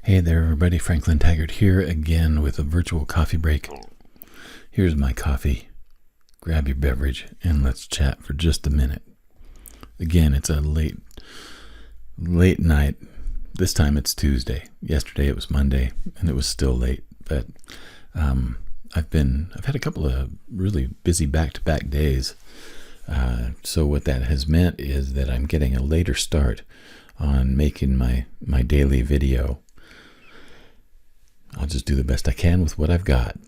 Hey there, everybody. Franklin Taggart here again with a virtual coffee break. Here's my coffee. Grab your beverage and let's chat for just a minute. Again, it's a late night. This time it's Tuesday. Yesterday it was Monday and it was still late. But I've had a couple of really busy back-to-back days. So what that has meant is that I'm getting a later start on making my daily video. I'll just do the best I can with what I've got.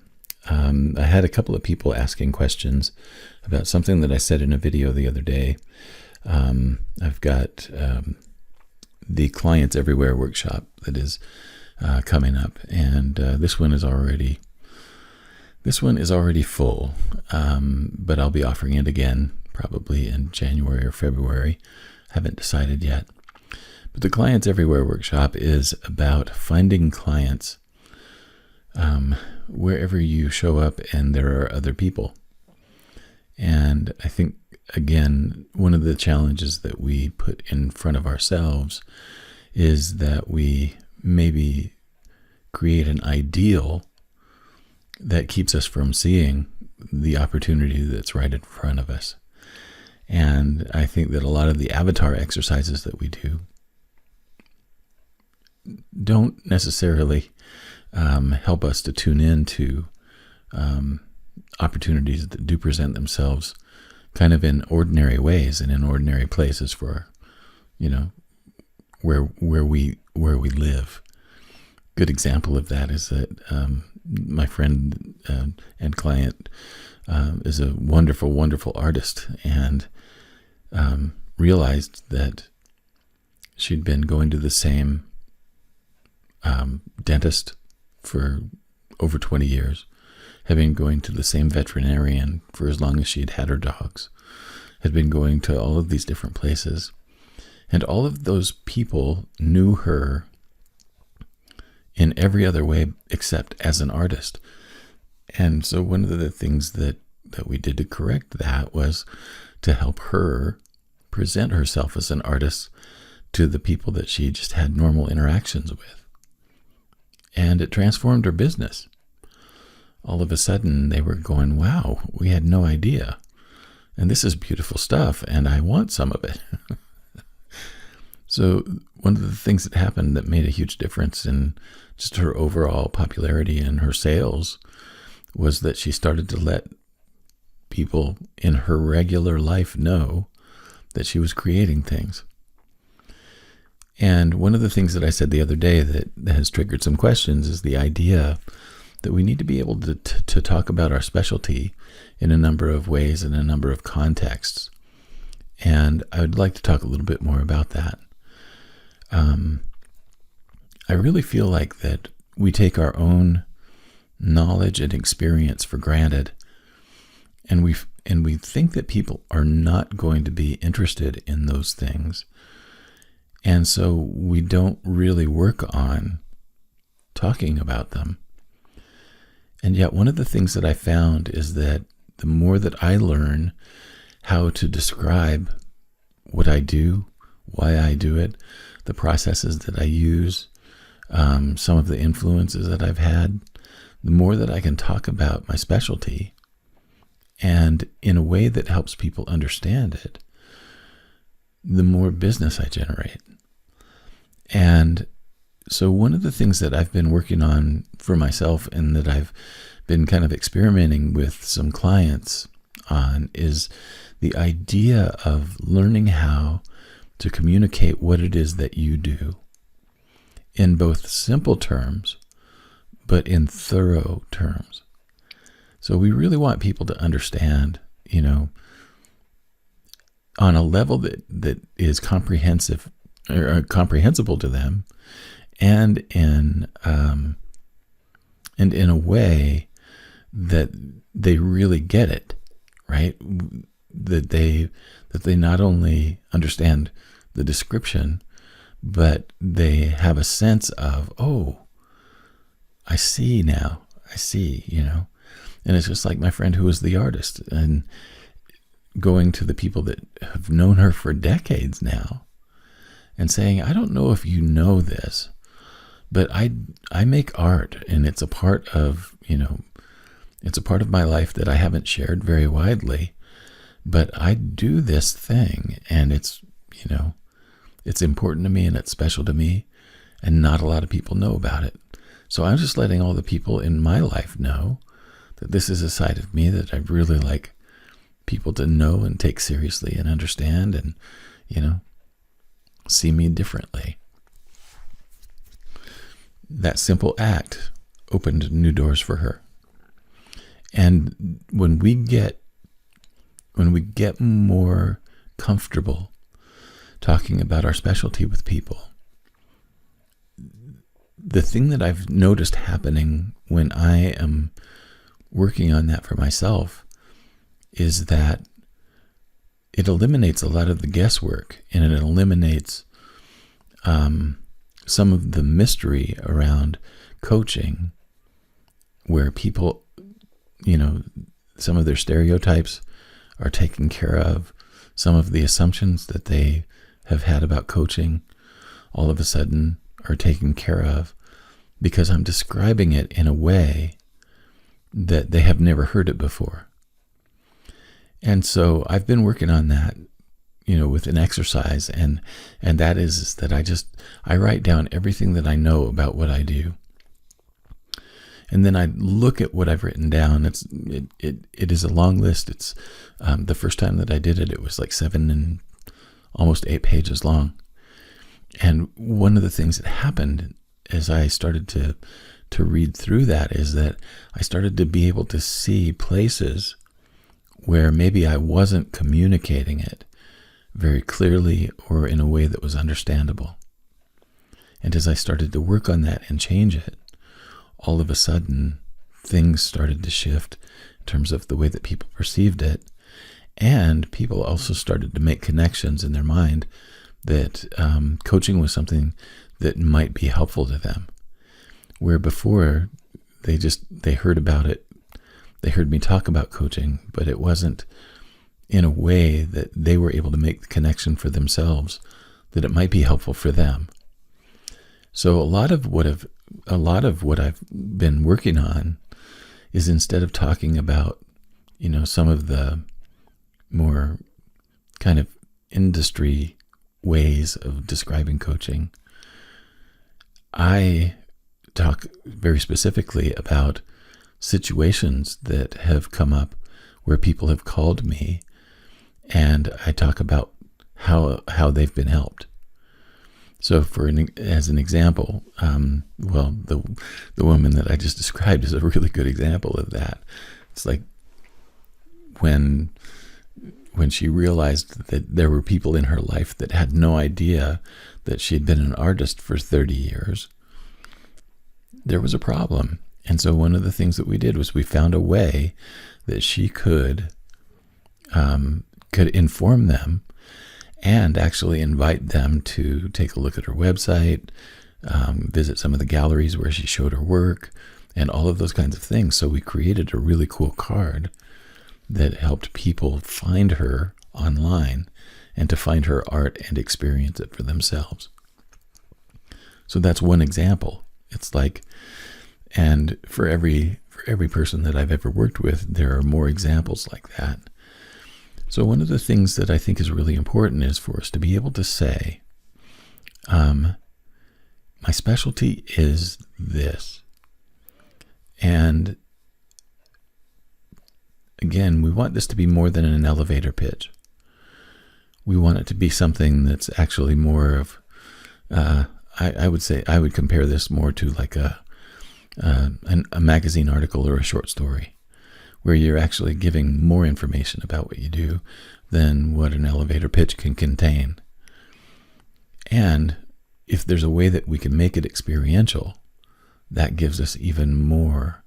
I had a couple of people asking questions about something that I said in a video the other day. I've got the Clients Everywhere workshop that is coming up, and this one is already full. But I'll be offering it again probably in January or February. Haven't decided yet. But the Clients Everywhere workshop is about finding clients wherever you show up and there are other people. And I think, again, one of the challenges that we put in front of ourselves is that we maybe create an ideal that keeps us from seeing the opportunity that's right in front of us. And I think that a lot of the avatar exercises that we do don't necessarily help us to tune into opportunities that do present themselves kind of in ordinary ways and in ordinary places for, where we live. Good example of that is that my friend and client is a wonderful, wonderful artist, and realized that she'd been going to the same dentist for over 20 years, had been going to the same veterinarian for as long as she'd had her dogs, had been going to all of these different places. And all of those people knew her in every other way except as an artist. And so one of the things that we did to correct that was to help her present herself as an artist to the people that she just had normal interactions with. And it transformed her business. All of a sudden, they were going, wow, we had no idea. And this is beautiful stuff, and I want some of it. So one of the things that happened that made a huge difference in just her overall popularity and her sales was that she started to let people in her regular life know that she was creating things. And one of the things that I said the other day that has triggered some questions is the idea that we need to be able to talk about our specialty in a number of ways, in a number of contexts. And I would like to talk a little bit more about that. I really feel like that we take our own knowledge and experience for granted, and we think that people are not going to be interested in those things. And so we don't really work on talking about them. And yet one of the things that I found is that the more that I learn how to describe what I do, why I do it, the processes that I use, some of the influences that I've had, the more that I can talk about my specialty and in a way that helps people understand it, the more business I generate. And so one of the things that I've been working on for myself and that I've been kind of experimenting with some clients on is the idea of learning how to communicate what it is that you do in both simple terms, but in thorough terms. So we really want people to understand, on a level that is comprehensive or comprehensible to them, and in a way that they really get it, right? That they not only understand the description, but they have a sense of, oh, I see now. I see, And it's just like my friend who was the artist, and going to the people that have known her for decades now and saying, I don't know if you know this, But I make art, and it's a part of, it's a part of my life that I haven't shared very widely. But I do this thing, and it's important to me, and it's special to me, and not a lot of people know about it. So I'm just letting all the people in my life know that this is a side of me that I really like people to know and take seriously and understand and, see me differently. That simple act opened new doors for her. And when we get more comfortable talking about our specialty with people, the thing that I've noticed happening when I am working on that for myself is that it eliminates a lot of the guesswork, and it eliminates some of the mystery around coaching, where people, some of their stereotypes are taken care of. Some of the assumptions that they have had about coaching all of a sudden are taken care of because I'm describing it in a way that they have never heard it before. And so I've been working on that, with an exercise, and that is that I write down everything that I know about what I do. And then I look at what I've written down. It is a long list. It's the first time that I did it, it was like 7 and almost 8 pages long. And one of the things that happened as I started to read through that is that I started to be able to see places where maybe I wasn't communicating it very clearly or in a way that was understandable. And as I started to work on that and change it, all of a sudden things started to shift in terms of the way that people perceived it. And people also started to make connections in their mind that coaching was something that might be helpful to them. Where before they heard about it, they heard me talk about coaching, but it wasn't in a way that they were able to make the connection for themselves that it might be helpful for them. So a lot of what I've been working on is, instead of talking about, some of the more kind of industry ways of describing coaching, I talk very specifically about situations that have come up where people have called me, and I talk about how they've been helped. So as an example, the woman that I just described is a really good example of that. It's like when she realized that there were people in her life that had no idea that she had been an artist for 30 years, there was a problem. And so one of the things that we did was we found a way that she could inform them and actually invite them to take a look at her website, visit some of the galleries where she showed her work, and all of those kinds of things. So we created a really cool card that helped people find her online and to find her art and experience it for themselves. So that's one example. It's like, and for every person that I've ever worked with, there are more examples like that. So one of the things that I think is really important is for us to be able to say, my specialty is this. And again, we want this to be more than an elevator pitch. We want it to be something that's actually more of, I would say, I would compare this more to like a magazine article or a short story, where you're actually giving more information about what you do than what an elevator pitch can contain. And if there's a way that we can make it experiential, that gives us even more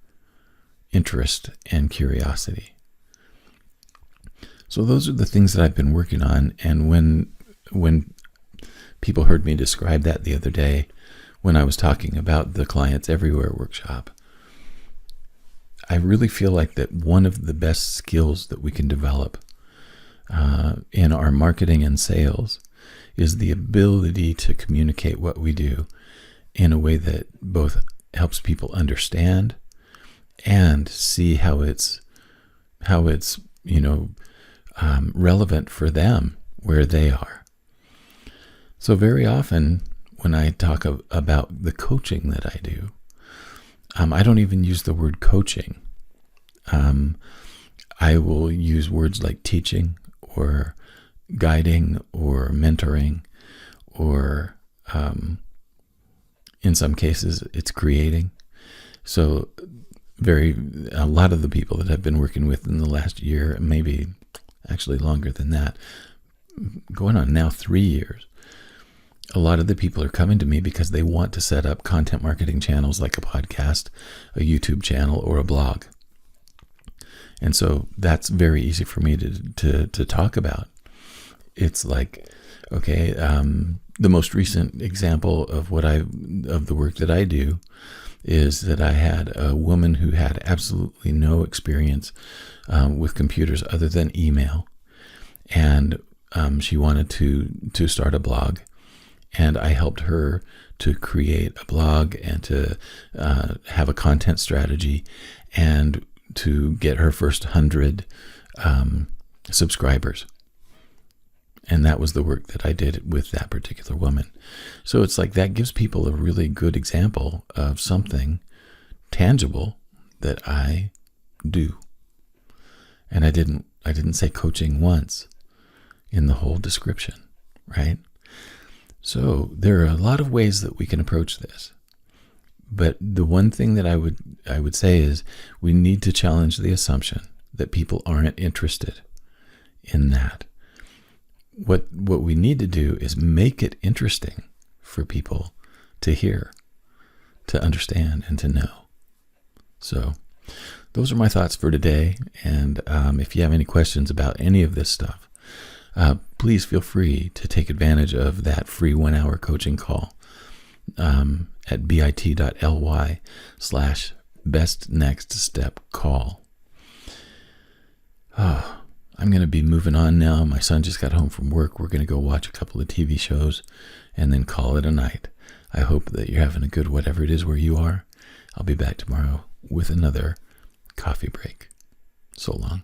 interest and curiosity. So those are the things that I've been working on. And when people heard me describe that the other day, when I was talking about the Clients Everywhere workshop, I really feel like that one of the best skills that we can develop in our marketing and sales is the ability to communicate what we do in a way that both helps people understand and see how it's relevant for them where they are. So very often when I talk about the coaching that I do, I don't even use the word coaching. I will use words like teaching or guiding or mentoring, or in some cases it's creating. So a lot of the people that I've been working with in the last year, maybe actually longer than that, going on now 3 years, a lot of the people are coming to me because they want to set up content marketing channels like a podcast, a YouTube channel, or a blog. And so that's very easy for me to talk about. It's like, okay, the most recent example of the work that I do is that I had a woman who had absolutely no experience with computers other than email, and she wanted to start a blog, and I helped her to create a blog and to have a content strategy and to get her first 100 subscribers. And that was the work that I did with that particular woman. So it's like that gives people a really good example of something tangible that I do. And I didn't say coaching once in the whole description, right? So there are a lot of ways that we can approach this. But the one thing that I would say is we need to challenge the assumption that people aren't interested in that. What we need to do is make it interesting for people to hear, to understand, and to know. So those are my thoughts for today. And if you have any questions about any of this stuff, please feel free to take advantage of that free 1-hour coaching call at bit.ly/bestnextstepcall. I'm going to be moving on now. My son just got home from work. We're going to go watch a couple of TV shows and then call it a night. I hope that you're having a good whatever it is where you are. I'll be back tomorrow with another coffee break. So long.